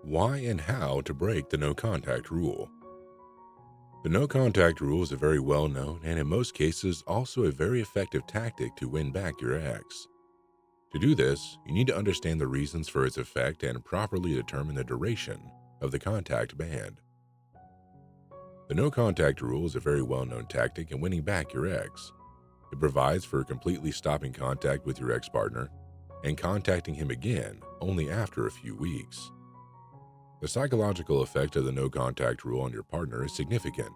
Why and how to break the no contact rule. The no contact rule is a very well known and in most cases also a very effective tactic to win back your ex. To do this, you need to understand the reasons for its effect and properly determine the duration of the contact ban. The no contact rule is a very well known tactic in winning back your ex. It provides for completely stopping contact with your ex partner and contacting him again only after a few weeks. The psychological effect of the no contact rule on your partner is significant.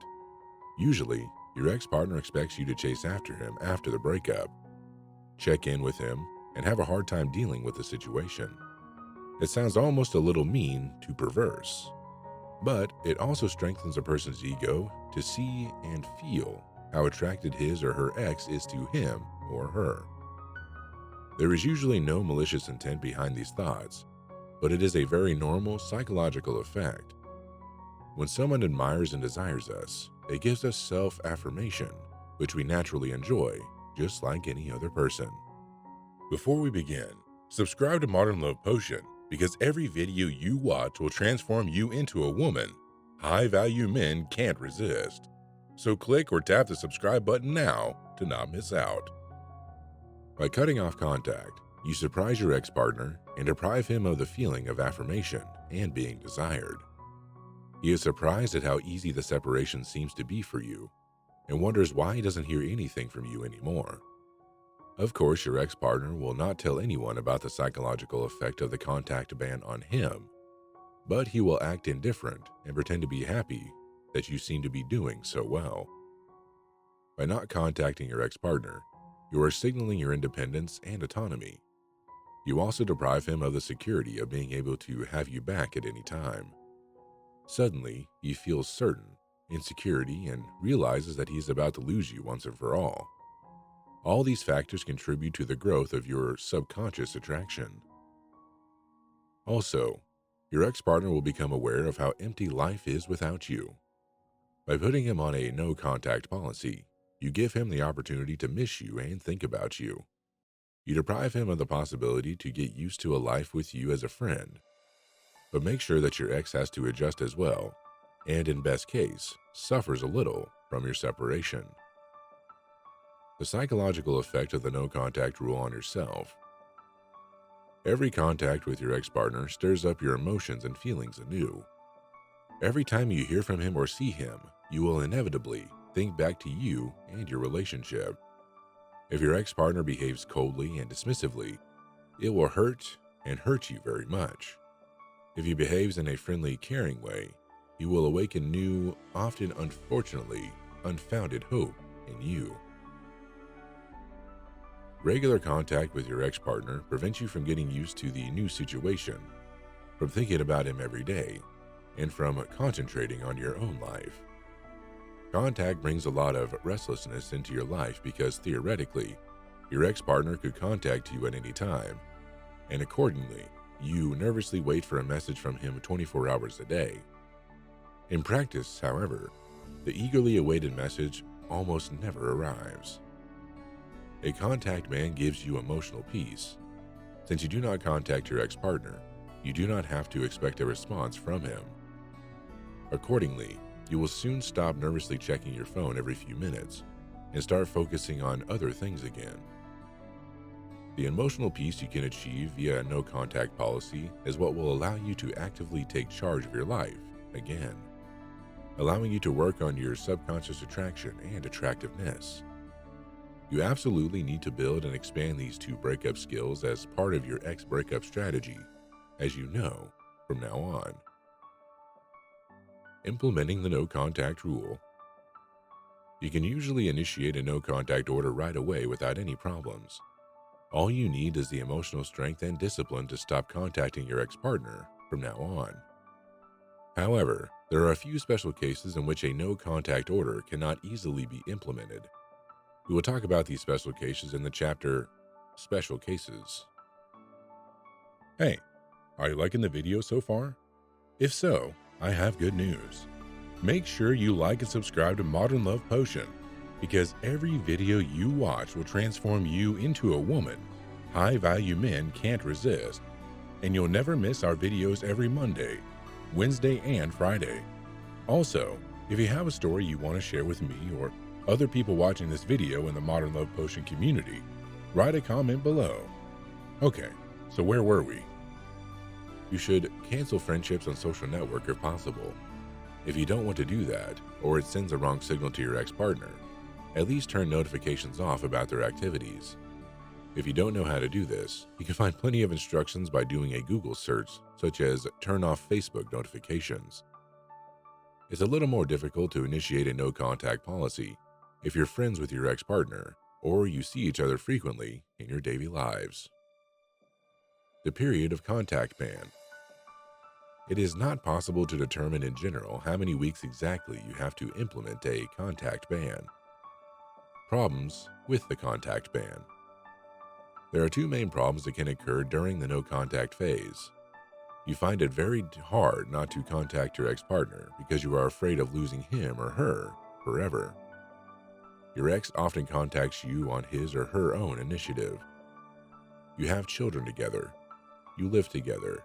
Usually, your ex partner expects you to chase after him after the breakup, check in with him, and have a hard time dealing with the situation. It sounds almost a little mean to perverse, but it also strengthens a person's ego to see and feel how attracted his or her ex is to him or her. There is usually no malicious intent behind these thoughts, but it is a very normal psychological effect. When someone admires and desires us, it gives us self-affirmation, which we naturally enjoy, just like any other person. Before we begin, subscribe to Modern Love Potion because every video you watch will transform you into a woman high-value men can't resist. So click or tap the subscribe button now to not miss out. By cutting off contact, you surprise your ex-partner and deprive him of the feeling of affirmation and being desired. He is surprised at how easy the separation seems to be for you and wonders why he doesn't hear anything from you anymore. Of course, your ex-partner will not tell anyone about the psychological effect of the contact ban on him, but he will act indifferent and pretend to be happy that you seem to be doing so well. By not contacting your ex-partner, you are signaling your independence and autonomy. You also deprive him of the security of being able to have you back at any time. Suddenly, he feels certain, insecurity, and realizes that he is about to lose you once and for all. All these factors contribute to the growth of your subconscious attraction. Also, your ex-partner will become aware of how empty life is without you. By putting him on a no-contact policy, you give him the opportunity to miss you and think about you. You deprive him of the possibility to get used to a life with you as a friend. But make sure that your ex has to adjust as well, and in best case, suffers a little from your separation. The psychological effect of the no contact rule on yourself. Every contact with your ex-partner stirs up your emotions and feelings anew. Every time you hear from him or see him, you will inevitably think back to you and your relationship. If your ex-partner behaves coldly and dismissively, it will hurt you very much. If he behaves in a friendly, caring way, he will awaken new, often unfortunately, unfounded hope in you. Regular contact with your ex-partner prevents you from getting used to the new situation, from thinking about him every day, and from concentrating on your own life. Contact brings a lot of restlessness into your life because theoretically, your ex-partner could contact you at any time, and accordingly, you nervously wait for a message from him 24 hours a day. In practice, however, the eagerly awaited message almost never arrives. A contact ban gives you emotional peace. Since you do not contact your ex-partner, you do not have to expect a response from him. Accordingly, you will soon stop nervously checking your phone every few minutes and start focusing on other things again. The emotional peace you can achieve via a no-contact policy is what will allow you to actively take charge of your life again, allowing you to work on your subconscious attraction and attractiveness. You absolutely need to build and expand these two breakup skills as part of your ex-breakup strategy, as you know from now on. Implementing the no-contact rule. You can usually initiate a no-contact order right away without any problems. All you need is the emotional strength and discipline to stop contacting your ex-partner from now on. However, there are a few special cases in which a no-contact order cannot easily be implemented. We will talk about these special cases in the chapter, Special Cases. Hey, are you liking the video so far? If so, I have good news. Make sure you like and subscribe to Modern Love Potion, because every video you watch will transform you into a woman high-value men can't resist. and you'll never miss our videos every Monday, Wednesday, and Friday. Also, if you have a story you want to share with me or other people watching this video in the Modern Love Potion community, write a comment below. Okay, so where were we? You should cancel friendships on social network if possible. If you don't want to do that, or it sends a wrong signal to your ex-partner, at least turn notifications off about their activities. If you don't know how to do this, you can find plenty of instructions by doing a Google search, such as turn off Facebook notifications. It's a little more difficult to initiate a no-contact policy if you're friends with your ex-partner or you see each other frequently in your daily lives. The period of contact ban. It is not possible to determine in general how many weeks exactly you have to implement a contact ban. Problems with the contact ban. There are two main problems that can occur during the no-contact phase. You find it very hard not to contact your ex-partner because you are afraid of losing him or her forever. Your ex often contacts you on his or her own initiative. You have children together. You live together.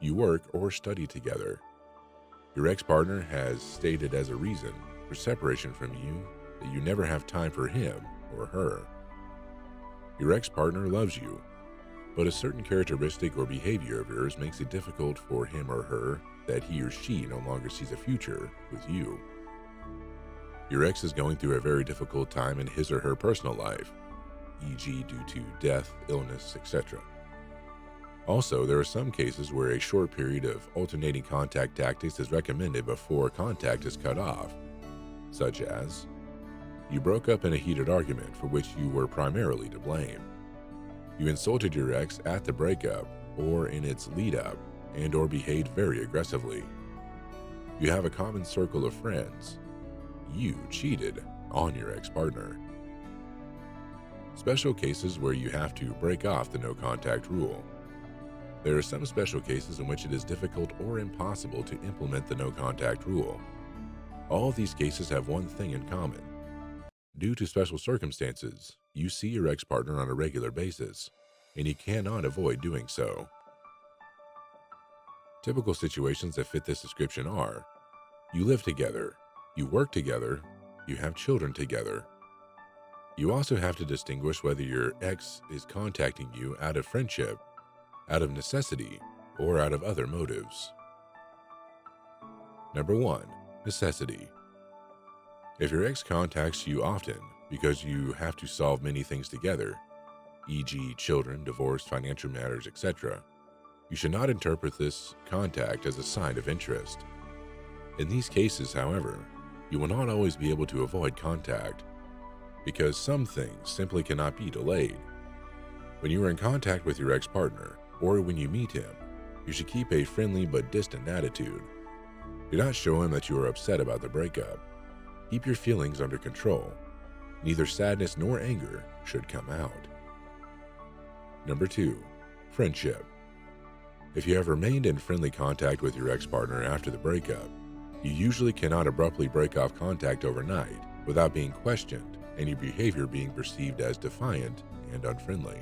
You work or study together. Your ex-partner has stated as a reason for separation from you that you never have time for him or her. Your ex-partner loves you, but a certain characteristic or behavior of yours makes it difficult for him or her that he or she no longer sees a future with you. Your ex is going through a very difficult time in his or her personal life, e.g. due to death, illness, etc. Also, there are some cases where a short period of alternating contact tactics is recommended before contact is cut off, such as you broke up in a heated argument for which you were primarily to blame. You insulted your ex at the breakup or in its lead-up and/or behaved very aggressively. You have a common circle of friends. You cheated on your ex-partner. Special cases where you have to break off the no-contact rule. There are some special cases in which it is difficult or impossible to implement the no-contact rule. All of these cases have one thing in common. Due to special circumstances, you see your ex-partner on a regular basis, and you cannot avoid doing so. Typical situations that fit this description are: you live together, you work together, you have children together. You also have to distinguish whether your ex is contacting you out of friendship, out of necessity, or out of other motives. Number 1. Necessity. If your ex contacts you often because you have to solve many things together, e.g. children, divorce, financial matters, etc., you should not interpret this contact as a sign of interest. In these cases, however, you will not always be able to avoid contact, because some things simply cannot be delayed. When you are in contact with your ex-partner, or when you meet him, you should keep a friendly but distant attitude. Do not show him that you are upset about the breakup. Keep your feelings under control. Neither sadness nor anger should come out. Number 2. Friendship. If you have remained in friendly contact with your ex-partner after the breakup, you usually cannot abruptly break off contact overnight without being questioned and your behavior being perceived as defiant and unfriendly.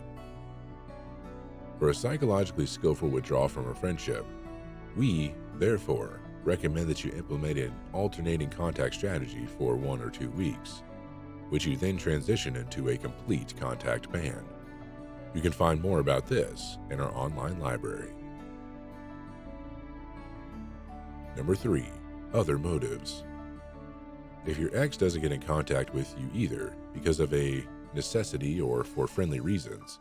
For a psychologically skillful withdrawal from a friendship, we, therefore, recommend that you implement an alternating contact strategy for 1 or 2 weeks, which you then transition into a complete contact ban. You can find more about this in our online library. Number 3. Other motives. If your ex doesn't get in contact with you either because of a necessity or for friendly reasons,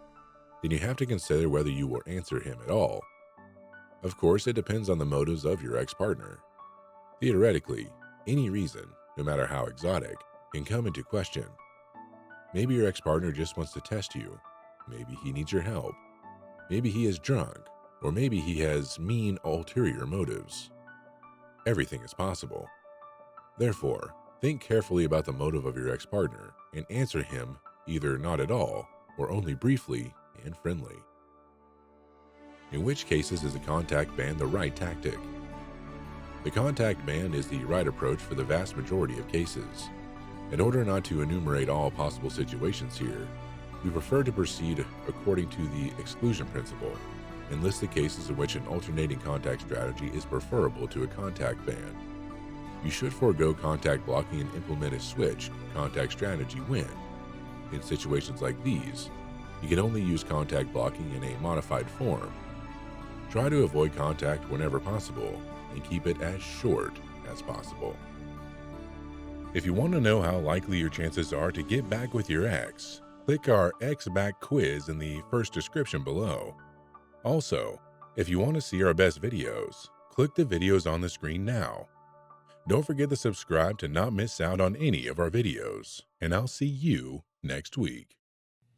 then you have to consider whether you will answer him at all. Of course, it depends on the motives of your ex-partner. Theoretically, any reason, no matter how exotic, can come into question. Maybe your ex-partner just wants to test you. Maybe he needs your help. Maybe he is drunk, or maybe he has mean ulterior motives. Everything is possible. Therefore, think carefully about the motive of your ex-partner and answer him either not at all or only briefly and friendly. In which cases is a contact ban the right tactic? The contact ban is the right approach for the vast majority of cases. In order not to enumerate all possible situations here, we prefer to proceed according to the exclusion principle, and list the cases in which an alternating contact strategy is preferable to a contact ban. You should forego contact blocking and implement a switch contact strategy when, in situations like these, you can only use contact blocking in a modified form. Try to avoid contact whenever possible and keep it as short as possible. If you want to know how likely your chances are to get back with your ex, click our Ex Back quiz in the first description below. Also, if you want to see our best videos, click the videos on the screen now. Don't forget to subscribe to not miss out on any of our videos, and I'll see you next week.